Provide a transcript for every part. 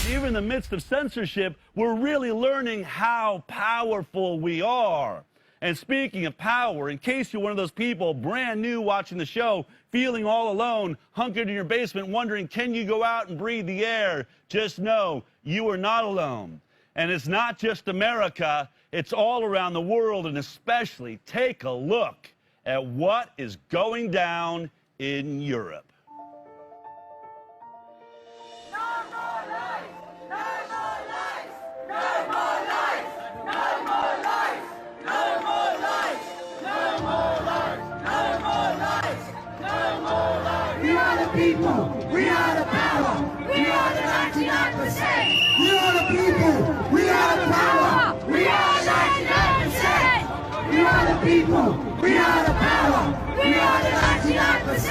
even in the midst of censorship, we're really learning how powerful we are. And speaking of power, in case you're one of those people brand new watching the show, feeling all alone, hunkered in your basement, wondering, can you go out and breathe the air? Just know you are not alone. And it's not just America, it's all around the world, and especially take a look at what is going down in Europe. People, we are the power. We are the 99%. We are the people. We are the power. We are 99%. We are the people. We are the power. We are the 99%.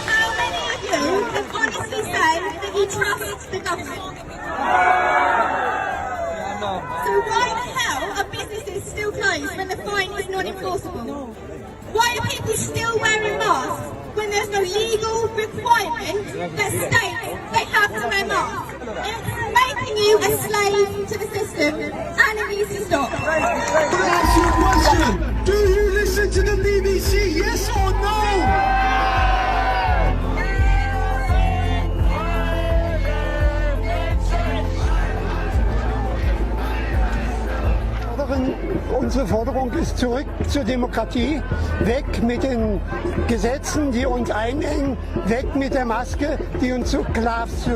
How many of you can honestly say that you trust the government? So why the hell are businesses still closed when the fine is non-enforceable? Why are people still wearing masks when there's no legal requirement that states they have to wear masks? It's making you a slave to the system, and it needs to stop. That's your question. Do you listen to the BBC? Yes or no? Unsere Forderung ist zurück zur Demokratie, weg mit den Gesetzen, die uns einengen, weg mit der Maske, die uns zu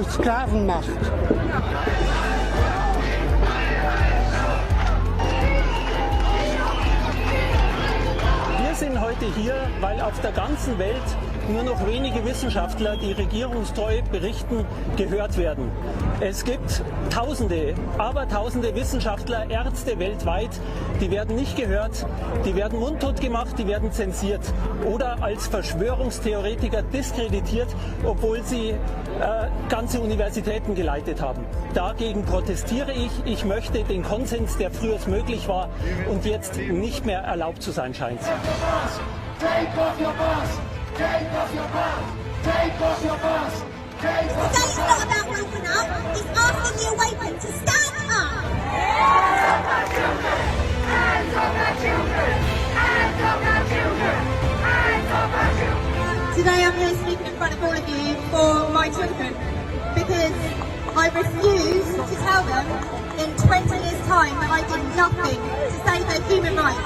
Sklaven macht. Wir sind heute hier, weil auf der ganzen Welt nur noch wenige Wissenschaftler, die regierungstreu berichten, gehört werden. Es gibt Tausende, Abertausende Wissenschaftler, Ärzte weltweit, die werden nicht gehört, die werden mundtot gemacht, die werden zensiert oder als Verschwörungstheoretiker diskreditiert, obwohl sie ganze Universitäten geleitet haben. Dagegen protestiere ich. Ich möchte den Konsens, der früher möglich war und jetzt nicht mehr erlaubt zu sein scheint. Take off your mask! Take off your mask! Take off your mask! Take off Today's not about waking up, it's asking the awakened to stand up. Hands off our children! Hands off our children! Hands off our children! Hands off our children! Today I'm here speaking in front of all of you for my children because I refuse to tell them in 20 years' time that I did nothing to save their human rights.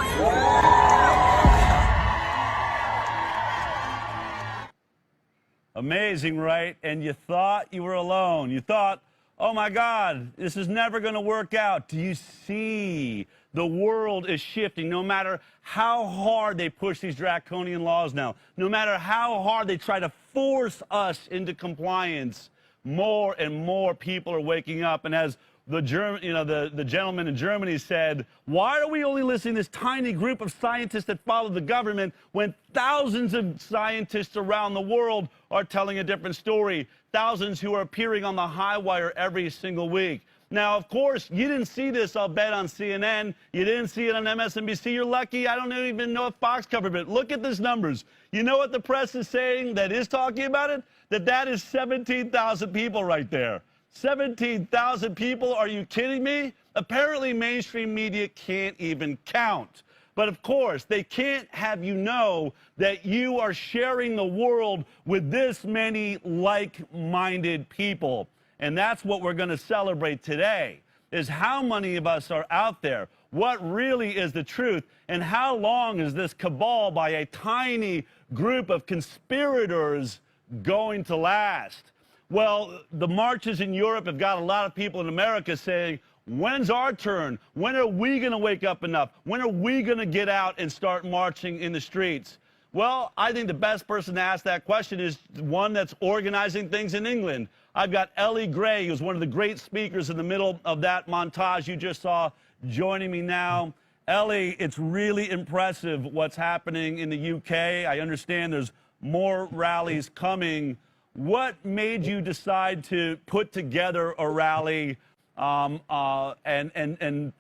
Amazing, right? And you thought you were alone. You thought, oh my God, this is never going to work out. Do you see? The world is shifting. No matter how hard they push these draconian laws now, no matter how hard they try to force us into compliance, more and more people are waking up. And as the gentleman in Germany said, why are we only listening to this tiny group of scientists that follow the government when thousands of scientists around the world are telling a different story? Thousands who are appearing on the high wire every single week. Now, of course, you didn't see this, I'll bet, on CNN. You didn't see it on MSNBC. You're lucky. I don't even know if Fox covered it. Look at these numbers. You know what the press is saying that is talking about it? That is 17,000 people right there. 17,000 people? Are you kidding me? Apparently, mainstream media can't even count. But of course, they can't have you know that you are sharing the world with this many like-minded people. And that's what we're going to celebrate today, is how many of us are out there, what really is the truth, and how long is this cabal by a tiny group of conspirators going to last? Well, the marches in Europe have got a lot of people in America saying, when's our turn? When are we going to wake up enough? When are we going to get out and start marching in the streets? Well, I think the best person to ask that question is one that's organizing things in England. I've got Ellie Gray, who's one of the great speakers in the middle of that montage you just saw, joining me now. Ellie, it's really impressive what's happening in the UK. I understand there's more rallies coming. What made you decide to put together a rally and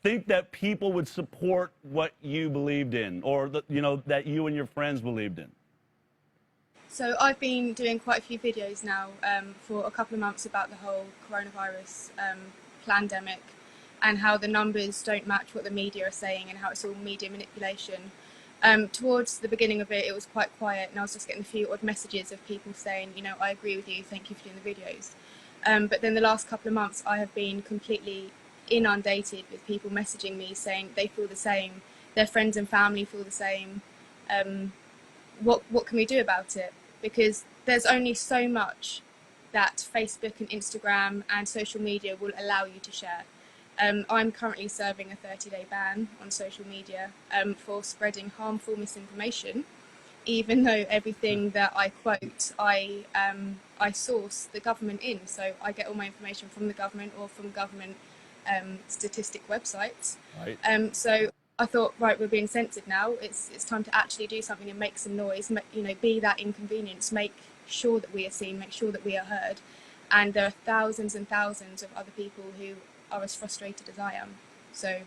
think that people would support what you believed in, or that you and your friends believed in? So I've been doing quite a few videos now for a couple of months about the whole coronavirus pandemic and how the numbers don't match what the media are saying and how it's all media manipulation. Towards the beginning of it, it was quite quiet, and I was just getting a few odd messages of people saying, you know, I agree with you, thank you for doing the videos. But then the last couple of months, I have been completely inundated with people messaging me saying they feel the same, their friends and family feel the same. What can we do about it? Because there's only so much that Facebook and Instagram and social media will allow you to share. I'm currently serving a 30-day ban on social media for spreading harmful misinformation, even though everything that I quote, I source the government in. So I get all my information from the government or from government statistic websites. Right. So I thought, right, we're being censored now. It's time to actually do something and make some noise. You know, be that inconvenience. Make sure that we are seen. Make sure that we are heard. And there are thousands and thousands of other people who are as frustrated as I am. So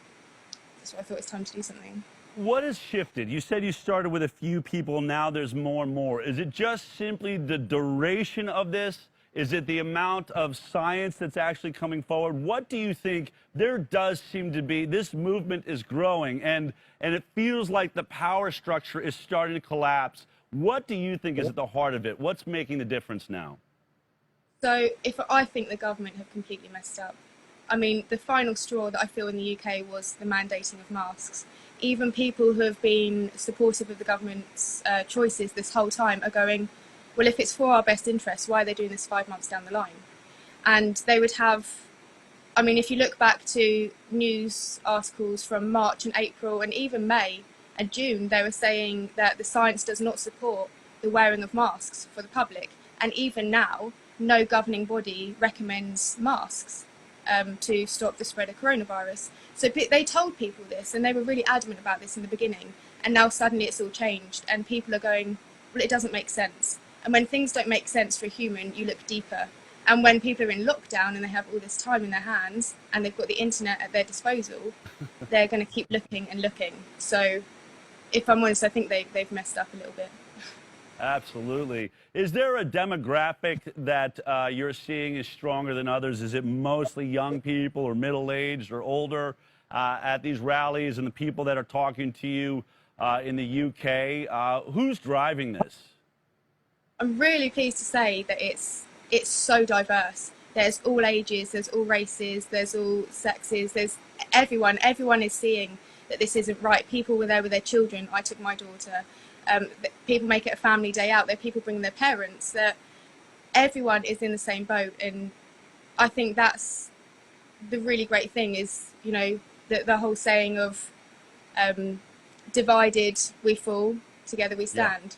that's why I thought it's time to do something. What has shifted? You said you started with a few people, now there's more and more. Is it just simply the duration of this? Is it the amount of science that's actually coming forward? What do you think? There does seem to be, this movement is growing, and it feels like the power structure is starting to collapse. What do you think is at the heart of it? What's making the difference now? So I think the government have completely messed up. I mean, the final straw that I feel in the UK was the mandating of masks. Even people who have been supportive of the government's choices this whole time are going, well, if it's for our best interests, why are they doing this 5 months down the line? And they would have, I mean, if you look back to news articles from March and April and even May and June, they were saying that the science does not support the wearing of masks for the public. And even now, no governing body recommends masks to stop the spread of coronavirus. So they told people this, and they were really adamant about this in the beginning, and now suddenly it's all changed and people are going, well, it doesn't make sense. And when things don't make sense for a human, you look deeper. And when people are in lockdown and they have all this time in their hands and they've got the internet at their disposal, they're going to keep looking and looking. So if I'm honest, I think they've messed up a little bit. Absolutely. Is there a demographic that you're seeing is stronger than others? Is it mostly young people or middle-aged or older at these rallies and the people that are talking to you in the UK? Who's driving this? I'm really pleased to say that it's so diverse. There's all ages, there's all races, there's all sexes, there's everyone. Everyone is seeing that this isn't right. People were there with their children. I took my daughter. People make it a family day out. There are people bringing their parents. That everyone is in the same boat, and I think that's the really great thing. Is, you know, the whole saying of divided we fall, together we stand,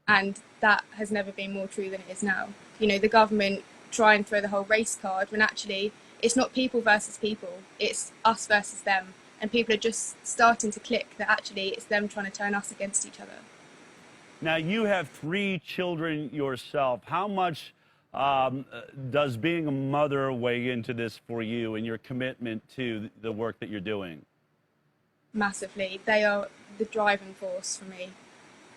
and that has never been more true than it is now. You know, the government try and throw the whole race card when actually it's not people versus people. It's us versus them, and people are just starting to click that actually it's them trying to turn us against each other. Now, you have 3 children yourself. How much does being a mother weigh into this for you and your commitment to the work that you're doing? Massively. They are the driving force for me.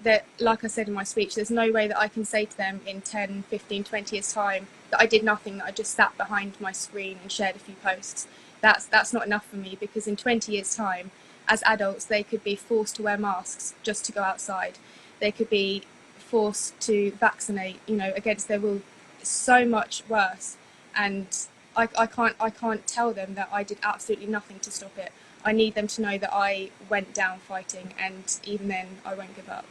That, like I said in my speech, there's no way that I can say to them in 10, 15, 20 years' time that I did nothing, that I just sat behind my screen and shared a few posts. That's not enough for me, because in 20 years' time, as adults, they could be forced to wear masks just to go outside. They could be forced to vaccinate, you know, against their will. It's so much worse, and I can't tell them that I did absolutely nothing to stop it. I need them to know that I went down fighting, and even then, I won't give up.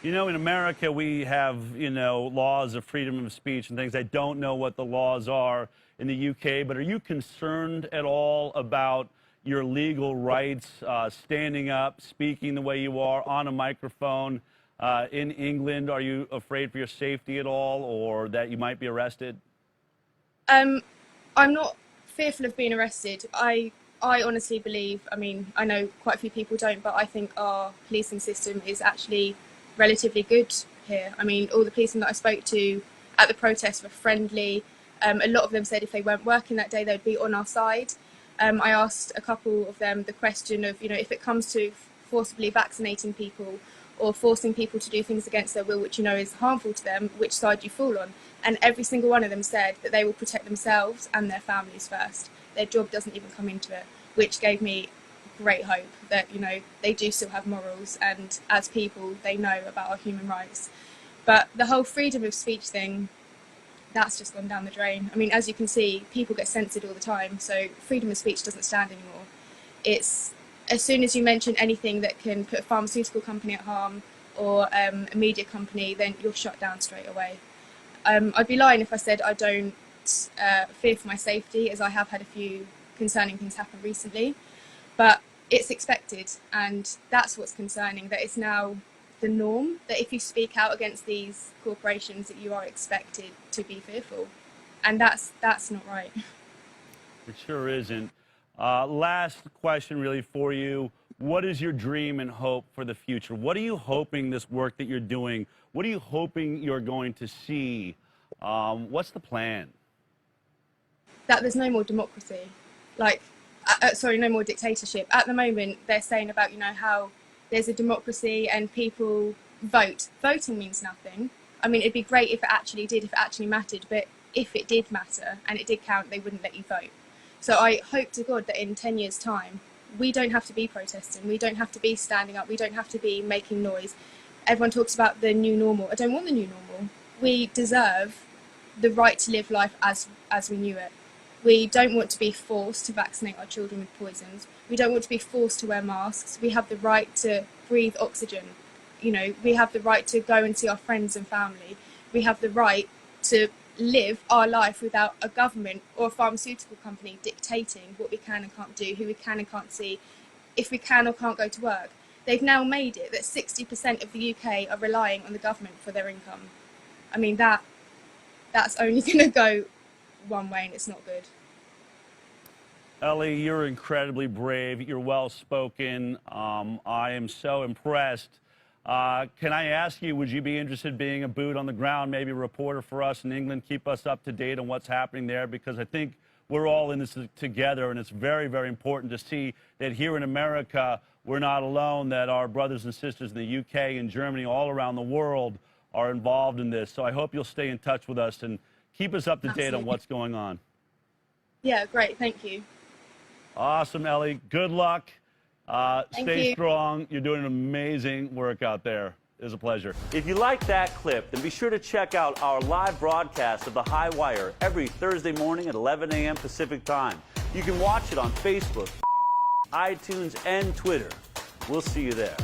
You know, in America, we have, you know, laws of freedom of speech and things. I don't know what the laws are in the UK, but are you concerned at all about your legal rights, standing up, speaking the way you are on a microphone in England? Are you afraid for your safety at all, or that you might be arrested? I'm not fearful of being arrested. I honestly believe, I mean, I know quite a few people don't, but I think our policing system is actually relatively good here. I mean, all the policemen that I spoke to at the protest were friendly. A lot of them said if they weren't working that day, they'd be on our side. I asked a couple of them the question of, you know, if it comes to forcibly vaccinating people or forcing people to do things against their will, which you know is harmful to them, which side you fall on. And every single one of them said that they will protect themselves and their families first. Their job doesn't even come into it, which gave me great hope that, you know, they do still have morals, and as people they know about our human rights. But the whole freedom of speech thing, that's just gone down the drain. I mean, as you can see, people get censored all the time, so freedom of speech doesn't stand anymore. It's as soon as you mention anything that can put a pharmaceutical company at harm or a media company, then you're shut down straight away. I'd be lying if I said I don't fear for my safety, as I have had a few concerning things happen recently, but it's expected, and that's what's concerning, that it's now the norm, that if you speak out against these corporations that you are expected to be fearful, and that's not right. It sure isn't. Last question really for you. What is your dream and hope for the future? What are you hoping this work that you're doing, what are you hoping you're going to see? What's the plan? That there's no more democracy. No more dictatorship. At the moment, they're saying about, you know, how there's a democracy and people vote. Voting means nothing. I mean, it'd be great if it actually did, if it actually mattered, but if it did matter and it did count, they wouldn't let you vote. So I hope to God that in 10 years' time, we don't have to be protesting, we don't have to be standing up, we don't have to be making noise. Everyone talks about the new normal. I don't want the new normal. We deserve the right to live life as we knew it. We don't want to be forced to vaccinate our children with poisons. We don't want to be forced to wear masks. We have the right to breathe oxygen. You know, we have the right to go and see our friends and family. We have the right to live our life without a government or a pharmaceutical company dictating what we can and can't do, who we can and can't see, if we can or can't go to work. They've now made it that 60% of the UK are relying on the government for their income. I mean, that's only going to go one way, and it's not good. Ellie, you're incredibly brave. You're well-spoken. I am so impressed. Can I ask you, would you be interested in being a boot on the ground, maybe a reporter for us in England, keep us up to date on what's happening there? Because I think we're all in this together, and it's very, very important to see that here in America, we're not alone, that our brothers and sisters in the UK and Germany, all around the world, are involved in this. So I hope you'll stay in touch with us and keep us up to date on what's going on. Yeah, great. Thank you. Awesome, Ellie. Good luck. Stay you. strong. You're doing amazing work out there. It was a pleasure. If you like that clip, then be sure to check out our live broadcast of The High Wire every Thursday morning at 11 a.m. Pacific Time. You can watch it on Facebook, iTunes, and Twitter. We'll see you there.